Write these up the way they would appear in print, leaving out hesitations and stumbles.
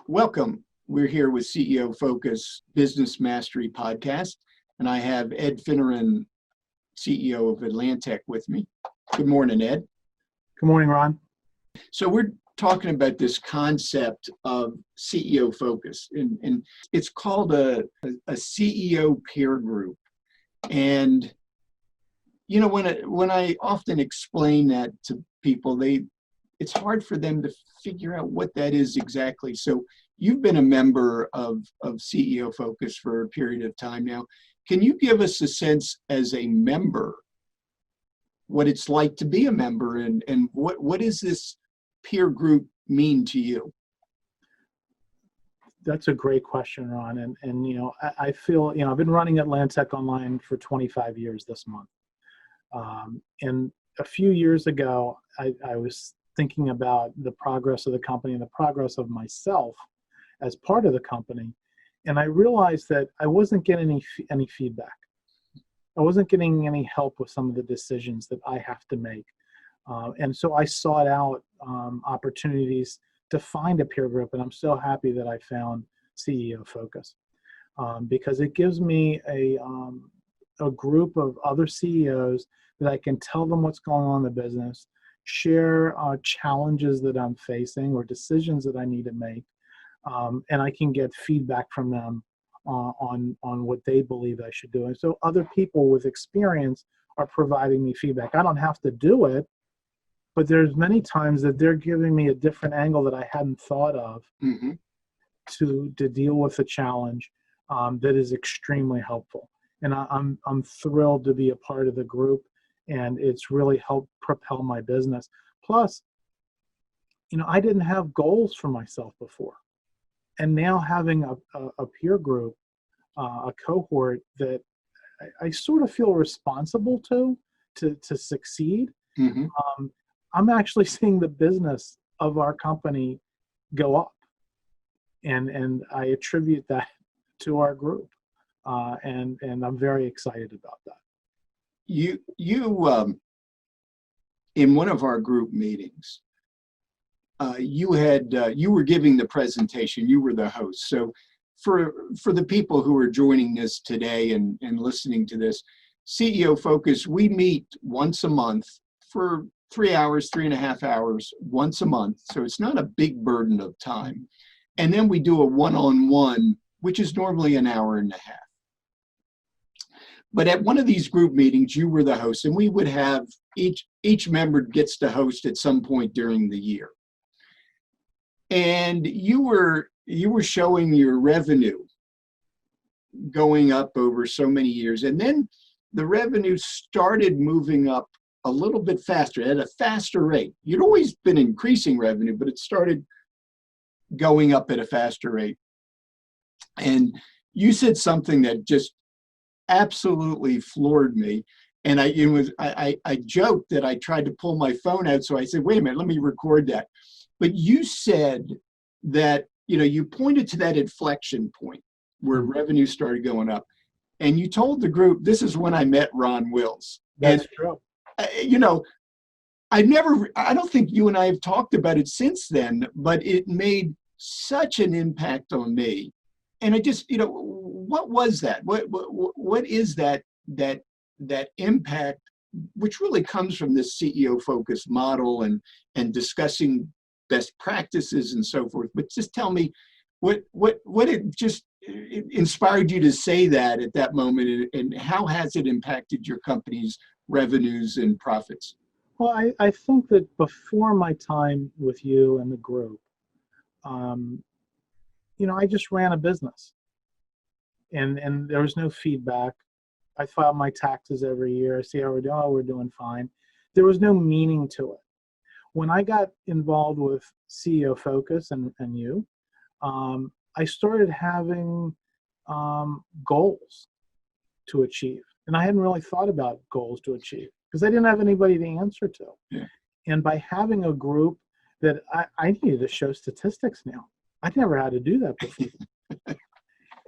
Welcome. We're here with CEO Focus Business Mastery Podcast, and I have Ed Fineran, CEO of Atlantech, with me. Good morning, Ed. Good morning, Ron. So we're talking about this concept of CEO Focus, and it's called a CEO peer group. And you know, when I often explain that to people, it's hard for them to figure out what that is exactly. So you've been a member of CEO Focus for a period of time now. Can you give us a sense as a member what it's like to be a member, and what does this peer group mean to you? That's a great question, Ron. And you know, I feel, I've been running Atlantech online for 25 years this month. And a few years ago, I was thinking about the progress of the company and the progress of myself as part of the company. And I realized that I wasn't getting any feedback. I wasn't getting any help with some of the decisions that I have to make. And so I sought out opportunities to find a peer group. And I'm so happy that I found CEO Focus because it gives me a group of other CEOs that I can tell them what's going on in the business, share challenges that I'm facing or decisions that I need to make, and I can get feedback from them on what they believe I should do. And so other people with experience are providing me feedback. I don't have to do it, but there's many times that they're giving me a different angle that I hadn't thought of to deal with a challenge that is extremely helpful. And I'm thrilled to be a part of the group, and it's really helped propel my business. Plus, I didn't have goals for myself before. And now having a peer group, a cohort that I sort of feel responsible to succeed, I'm actually seeing the business of our company go up. And I attribute that to our group. And I'm very excited about that. You in one of our group meetings, you were giving the presentation. You were the host. So for the people who are joining us today and listening to this, CEO Focus, we meet once a month for 3 hours, 3.5 hours, once a month. So it's not a big burden of time. And then we do a one-on-one, which is normally an hour and a half. But at one of these group meetings, you were the host, and we would have each member gets to host at some point during the year. And you were showing your revenue going up over so many years. And then the revenue started moving up a little bit faster, at a faster rate. You'd always been increasing revenue, but it started going up at a faster rate. And you said something that just absolutely floored me. And I joked that I tried to pull my phone out. So I said, wait a minute, let me record that. But you said that, you pointed to that inflection point where revenue started going up. And you told the group, this is when I met Ron Wills. That's true. I don't think you and I have talked about it since then, but it made such an impact on me. And I just, what was that? What is that impact, which really comes from this CEO Focus model and discussing best practices and so forth. But just tell me what it just inspired you to say that at that moment, and how has it impacted your company's revenues and profits? Well, I think that before my time with you and the group, I just ran a business, and there was no feedback. I filed my taxes every year. I see how we're doing. Oh, we're doing fine. There was no meaning to it. When I got involved with CEO Focus and you, I started having goals to achieve. And I hadn't really thought about goals to achieve because I didn't have anybody to answer to. Yeah. And by having a group that I needed to show statistics now. I'd never had to do that before.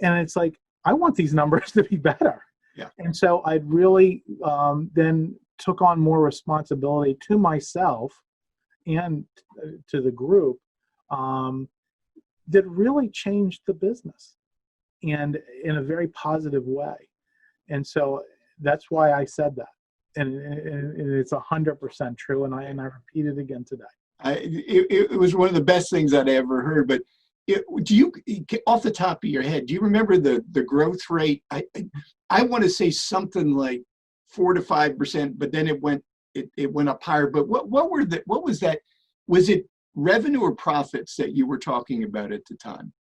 And it's like, I want these numbers to be better. Yeah. And so I really then took on more responsibility to myself and to the group that really changed the business, and in a very positive way. And so that's why I said that. And it's 100% true. And I repeat it again today. It was one of the best things I'd ever heard. But do you, off the top of your head, do you remember the growth rate? I want to say something like 4 to 5%, but then it went up higher. But what was that? Was it revenue or profits that you were talking about at the time?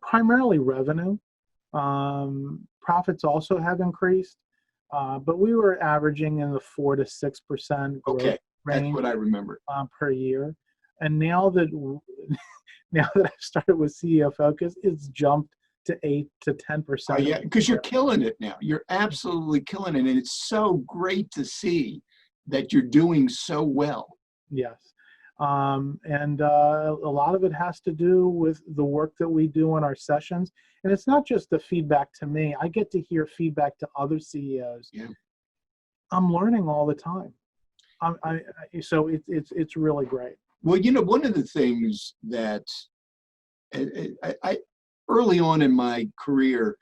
Primarily revenue. Profits also have increased, but we were averaging in the 4 to 6% growth range. That's what I remember. Per year. And now that I've started with CEO Focus, it's jumped to 8 to 10%. Oh, yeah, because you're killing it now. You're absolutely killing it, and it's so great to see that you're doing so well. Yes. And a lot of it has to do with the work that we do in our sessions. And it's not just the feedback to me. I get to hear feedback to other CEOs. Yeah. I'm learning all the time. So it's really great. Well, one of the things that I early on in my career,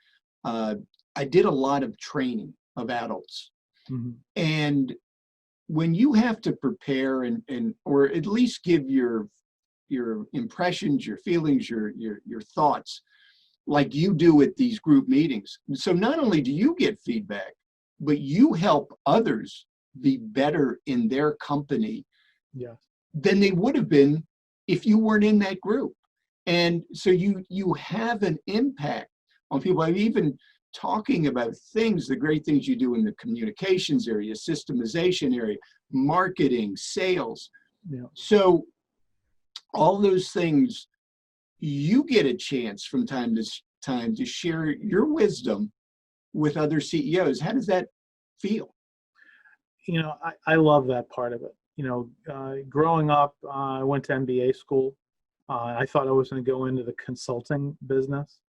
I did a lot of training of adults. Mm-hmm. And when you have to prepare and or at least give your impressions, your feelings, your thoughts, like you do at these group meetings. So not only do you get feedback, but you help others be better in their company than they would have been if you weren't in that group. And so you have an impact on people. I'm even talking about the great things you do in the communications area, systemization area, marketing, sales. Yeah. So all those things, you get a chance from time to time to share your wisdom with other CEOs. How does that feel? I love that part of it. Growing up, I went to MBA school. I thought I was going to go into the consulting business,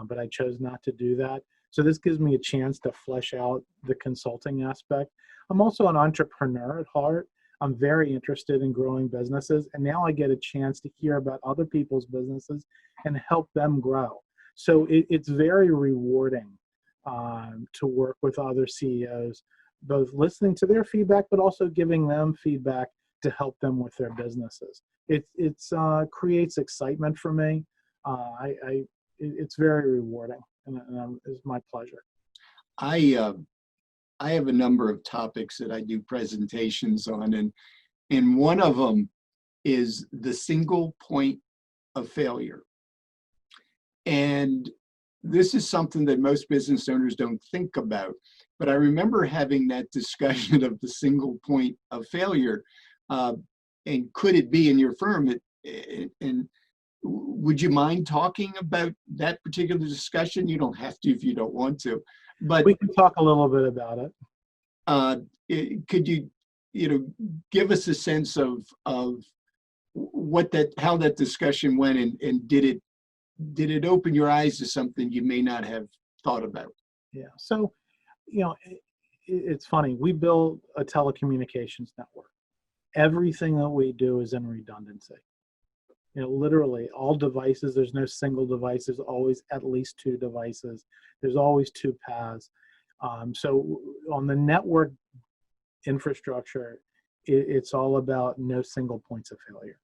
but I chose not to do that. So this gives me a chance to flesh out the consulting aspect. I'm also an entrepreneur at heart. I'm very interested in growing businesses, and now I get a chance to hear about other people's businesses and help them grow. So it's very rewarding to work with other CEOs, both listening to their feedback, but also giving them feedback to help them with their businesses. It creates excitement for me. It's very rewarding, and it's my pleasure. I have a number of topics that I do presentations on, and one of them is the single point of failure. And this is something that most business owners don't think about. But I remember having that discussion of the single point of failure. And could it be in your firm? And would you mind talking about that particular discussion? You don't have to if you don't want to. But we can talk a little bit about it. Could you, give us a sense of how that discussion went, and did it open your eyes to something you may not have thought about? Yeah. So, it's funny. We build a telecommunications network. Everything that we do is in redundancy. Literally all devices, there's no single device. There's always at least 2 devices. There's always 2 paths. So on the network infrastructure, it's all about no single points of failure.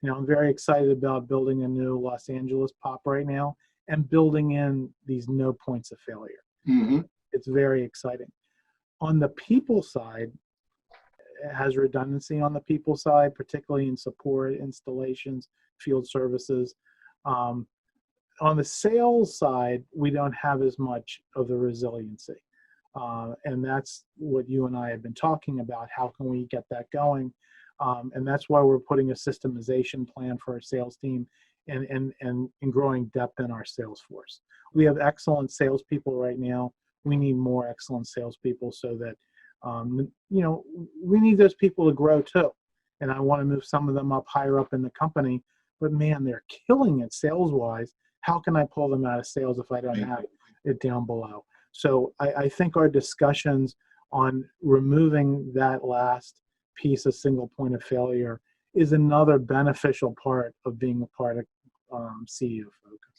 I'm very excited about building a new Los Angeles POP right now and building in these no points of failure. Mm-hmm. It's very exciting. On the people side, it has redundancy on the people side, particularly in support, installations, field services. On the sales side, we don't have as much of the resiliency. And that's what you and I have been talking about. How can we get that going? And that's why we're putting a systemization plan for our sales team and growing depth in our sales force. We have excellent salespeople right now. We need more excellent salespeople so that, we need those people to grow too. And I want to move some of them up higher up in the company, but man, they're killing it sales-wise. How can I pull them out of sales if I don't have it down below? So I think our discussions on removing that last piece of single point of failure is another beneficial part of being a part CEO focus.